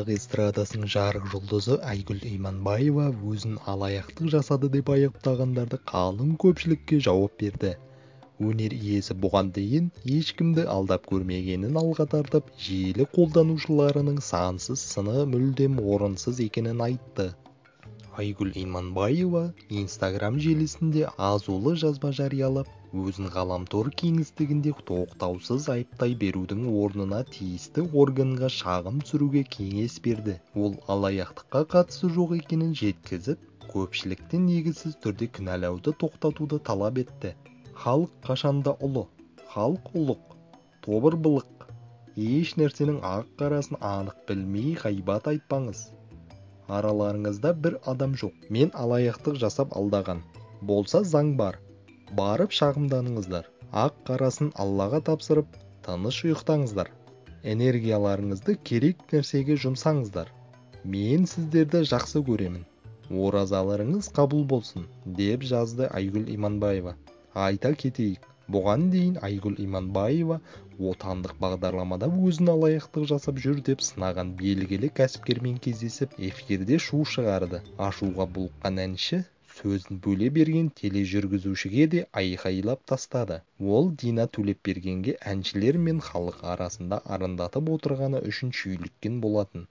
қазақ эстрадасының жарық жұлдызы Айгүл Иманбаева өзін алаяқтық жасады деп айыптағандарды қалың көпшілікке жауап берді. Өнер иесі бұған дейін ешкімді алдап көрмегенін алға тартып, желі қолданушыларының сансыз сыны мүлдем орынсыз екенін айтты. Айгүл Иманбаева Instagram желісінде азулы жазба жариялап, өзін ғаламтор кеңістігінде тоқтаусыз айыптай берудің орнына тиісті органға шағым түсіруге кеңес берді. Ол алаяқтыққа қатысы жоқ екенін жеткізіп, көпшіліктен негізсіз түрде кінәлауды тоқтатуды талап етті. Халық қашанда ұлы, халық ұлық, тобыр былық. Еш нәрсенің ақ-қарасын анық білмей ғайбат айтпаңыз. Араларыңызда бір адам жоқ. Мен алаяқтық жасап алдаған. Болса заң бар. Барып шағымданыңыздар. Ақ-қарасын Аллаға тапсырып, тыныш ұйықтаңыздар. Энергияларыңызды керек нәрсеге жұмсаңыздар. Мен сіздерді жақсы көремін. Оразаларыңыз қабыл болсын, деп жазды Айгүл Иманбаева. Айта кетейік, бұған дейін Айгүл Иманбаева отандық бағдарламада өзін алаяқтық жасап жүр деп сынаған белгілі кәсіпкермен кездесіп, эфирде шу шығарды. Ашуға булыққан әнші сөзін бөле берген тележүргізушіге де айқайлап тастады. Ол Дина Төлепбергенге әншілер мен халық арасында арандатып отырғаны үшін шүйліккен болатын.